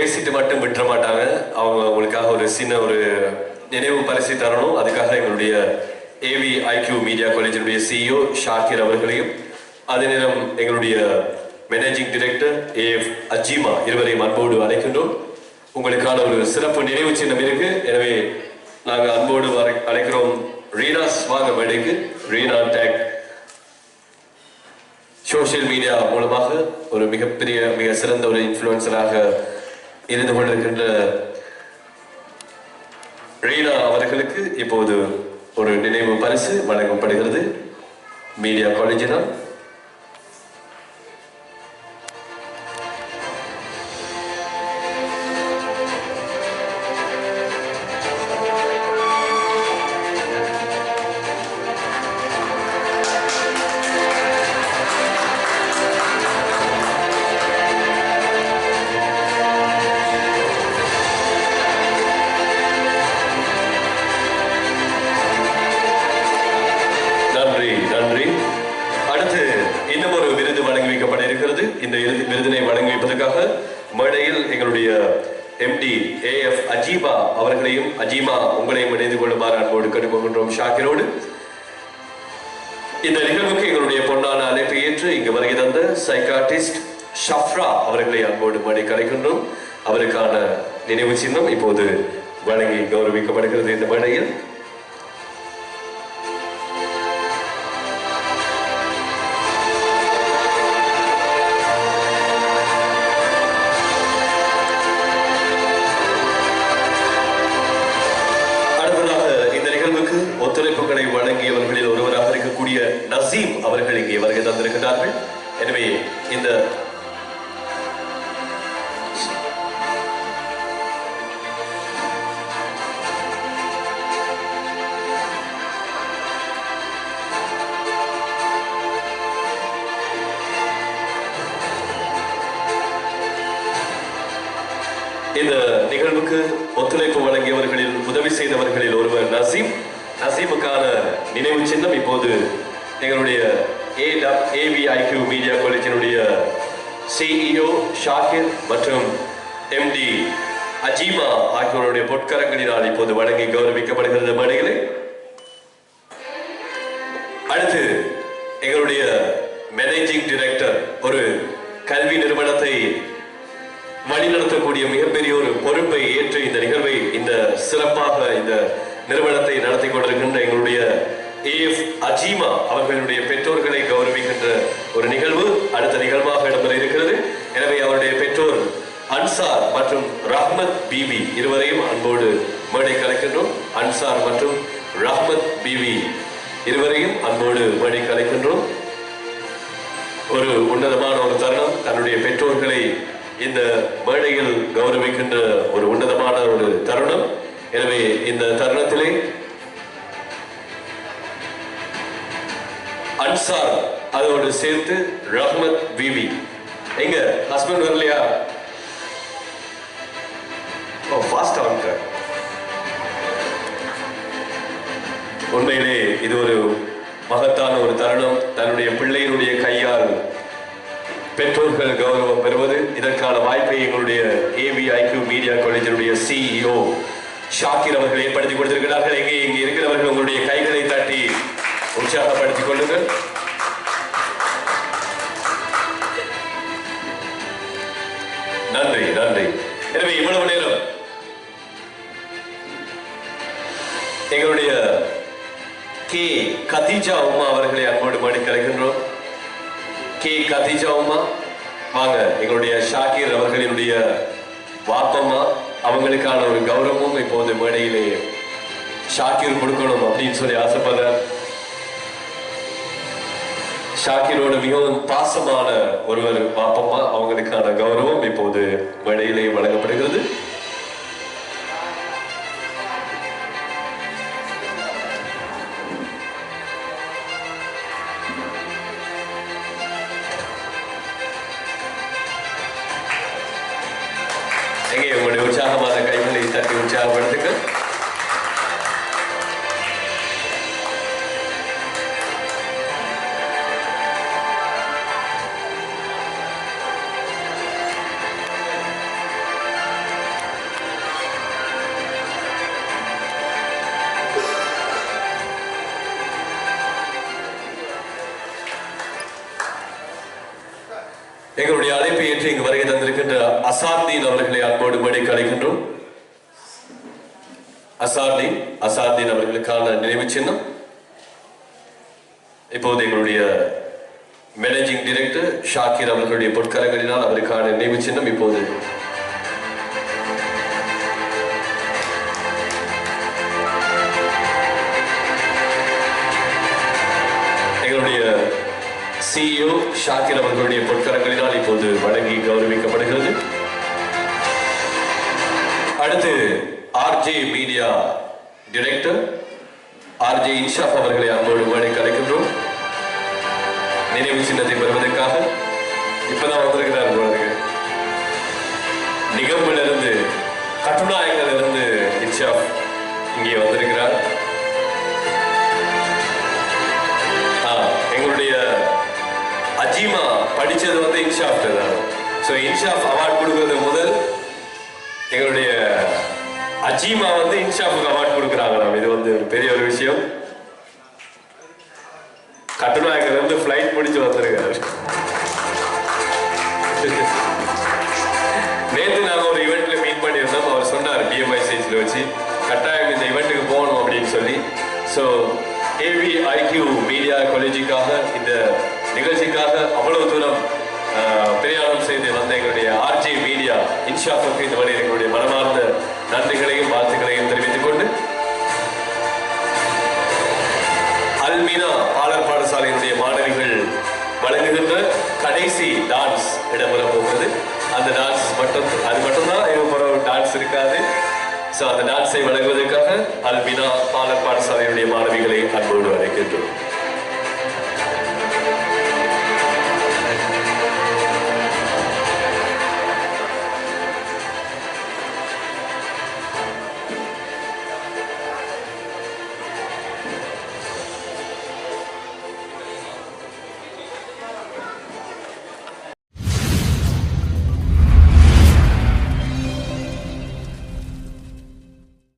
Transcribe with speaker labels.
Speaker 1: பேசிட்டு மட்டும் விட்டுற மாட்டாங்க. அவங்க உங்களுக்காக ஒரு சின்ன ஒரு நினைவு பரிசு தரணும். அதுக்காக எங்களுடைய AV IQ media காலேஜினுடைய CEO Shakir அவர்களையும், அதே நேரம் எங்களுடைய மேனேஜிங் டைரக்டர் ஏஎஃப் அஜீமா இருவரையும் அன்போடு அழைக்கின்றோம். உங்களுக்கான ஒரு சிறப்பு நினைவு சின்னம் இருக்கு. எனவே நாங்கள் அன்போடு அழைக்கிறோம். ரீனாஸ் வாங்க மேடைக்கு. ரீனா டேக் சோசியல் மீடியா மூலமாக ஒரு மிகப்பெரிய மிக சிறந்த ஒரு இன்ஃப்ளூயன்சராக இருந்து கொண்டிருக்கின்ற ரீனா அவர்களுக்கு இப்போது ஒரு நினைவு பரிசு வழங்கப்படுகிறது மீடியா காலேஜினால். இந்த விருதினை வழங்கி வைப்பதற்காக மேடையில் எங்களுடைய எம்டி ஏஎஃப் அஜீமா அவர்களையும், அஜீமா உங்களையும் இணைந்து கொள்ளுமாறு அன்போடு கேட்டுக்கொள்கின்றோம் ஷாக்கிரோடு. இந்த நிகழ்வுக்கு எங்களுடைய பொன்னான அழைப்பை ஏற்று இங்கு வருகை தந்த சைக்காட்டிஸ்ட் ஷஃப்ரா அவர்களை அன்போடு மேடைக்கு அழைக்கின்றோம். அவருக்கான நினைவு சின்னம் இப்போது வழங்கி கௌரவிக்கப்படுகிறது இந்த மேடையில். ஒத்துழைப்புகளை வழங்கியவர்களில் ஒருவராக இருக்கக்கூடிய நசீம் அவர்கள் இங்கே வருகை தந்திருக்கிறார்கள். எனவே இந்த நிகழ்வுக்கு ஒத்துழைப்பு வழங்கியவர்களில் உதவி செய்தவர்களில் ஒருவர் நசீம். நசீமுக்கான நினைவு சின்னம் இப்போது எங்களுடைய AV IQ media காலேஜினுடைய CEO Shakir மற்றும் எம்டி அஜீமா ஆகியோருடைய பொற்கரங்களினால் இப்போது வழங்கி கௌரவிக்கப்படுகிறது மேடைகளை. அடுத்து எங்களுடைய மேனேஜிங் டைரக்டர், ஒரு கல்வி நிறுவனத்தை வழிநடத்தக்கூடிய மிகப்பெரிய ஒரு பொறுப்பை ஏற்று இந்த நிகழ்வை இந்த சிறப்பாக இந்த நிறுவனத்தை நடத்தி கொண்டிருக்கின்ற எங்களுடைய ஏஎஃப் அஜீமா அவர்களுடைய பெற்றோர்களை கௌரவிக்கின்ற ஒரு நிகழ்வு அடுத்த நிகழ்வாக இடம்பெற இருக்கிறது. எனவே அவருடைய பெற்றோர் அன்சார் மற்றும் ரஹ்மத் பிவி இருவரையும் அன்போடு மேடை கலைக்கின்றோம். அன்சார் மற்றும் ரஹ்மத் பிவி இருவரையும் அன்போடு மேடை கலைக்கின்றோம். ஒரு உன்னதமான ஒரு தருணம். தன்னுடைய பெற்றோர்களை இந்த மேடையில் கௌரவிக்கின்ற ஒரு உன்னதமான ஒரு தருணம். எனவே இந்த தருணத்திலே அன்சார் அதோடு சேர்த்து ரஹ்மத் பிவி, எங்க ஹஸ்பண்ட் வரலையா? ஃபாஸ்டா வந்து. உண்மையிலே இது ஒரு மகத்தான ஒரு தருணம். தன்னுடைய பிள்ளையினுடைய கையால் பெற்றோர்கள் கௌரவம் பெறுவது, இதற்கான வாய்ப்பை எங்களுடைய AV IQ media காலேஜினுடைய CEO Shakir அவர்கள் ஏற்படுத்தி கொடுத்திருக்கிறார்கள். இங்கே இருக்கிறவர்கள் உங்களுடைய கைகளை தட்டி உற்சாகப்படுத்திக் கொள்ளுங்கள். நன்றி நன்றி. எனவே இவ்வளவு நேரம் எங்களுடைய கே கதீஜா உமா அவர்களை அன்போடு மேடை கலைக்கின்றோம். கே கதீஜா உமா வாங்க. எங்களுடைய ஷாக்கிர் அவர்களினுடைய வாப்பம்மா, அவங்களுக்கான ஒரு கௌரவமும் இப்போது மேடையிலே ஷாக்கிர் கொடுக்கணும் அப்படின்னு சொல்லி ஆசைப்படுறார். ஷாக்கிரோடு மிகவும் பாசமான ஒருவர் பாப்பம்மா, அவங்களுக்கான கௌரவம் இப்போது மேடையிலே வழங்கப்படுகிறது. எங்கே உங்களுடைய உற்சாகமான கைகளை தட்டி உற்சாகப்படுத்துங்கள். அசாத்தீன் அவர்களை அன்போடு மேடைக்கு அழைக்கின்றோம். அசாத்தீன் அவர்களுக்கான நினைவு சின்னம். இப்போது எங்களுடைய மேனேஜிங் டைரக்டர் ஷாக்கிர் அவர்களுடைய பொற்கரங்களினால் அவருக்கான நினைவு சின்னம் இப்போது எங்களுடைய CEO ஷாக்கிர் அவர்களுடைய பொற்கரங்களினால் இப்போது வழங்கி கௌரவிக்கப்படுகிறது. அடுத்து RJ media director RJ in-shop அவர்களை அன்போடு மேடைக்கு அழைக்கின்றோம். நினைவு சின்னத்தை பெறுவதற்காக இப்பதான் வந்திருக்கிறார். நிகம்பிலிருந்து கட்டுநாயக்கிலிருந்து இன்ஷாப் இங்கே வந்திருக்கிறார். எங்களுடைய அஜீமா படிச்சது வந்து இன்ஷாப் தான். ஸோ இன்ஷாப் அவார்ட் கொடுக்கறது முதல் எங்களுடைய அஜீமா வந்து இன்ஷாப்புக்கு அவார்ட் கொடுக்குறாங்க. இது வந்து ஒரு பெரிய ஒரு விஷயம். கட்டுநாயக்கர் வந்து ஃபிளைட் முடிச்சு வந்திருக்காரு. நேற்று நாங்கள் ஒரு ஈவெண்ட்ல மீட் பண்ணியிருந்தோம். அவர் சொன்னார் BMI ஸ்டேஜில் வச்சு கட்டாயம் இந்த ஈவெண்ட்டுக்கு போகணும் அப்படின்னு சொல்லி. ஸோ AVIQ மீடியா காலேஜுக்காக இந்த நிகழ்ச்சிக்காக அவ்வளவு தூரம் பிரயாணம் செய்து வந்த எங்களுடைய RJ மீடியா இன்ஷாப்புக்கு இந்த மாதிரி எங்களுடைய மனமார்ந்த நன்றிகளையும் வாழ்த்துக்களையும் தெரிவித்துக் கொண்டு அல்மீனா பாலர் பாடசாலையினுடைய மாணவிகள் வழங்குகின்ற கடைசி டான்ஸ் இடம்பெற போகிறது. அந்த டான்ஸ் மட்டும்தான் எங்க டான்ஸ் இருக்காது. ஸோ அந்த டான்ஸை வழங்குவதற்காக அல்மீனா பாலர் பாடசாலையினுடைய மாணவிகளை அன்போடு அழைக்கின்றோம்.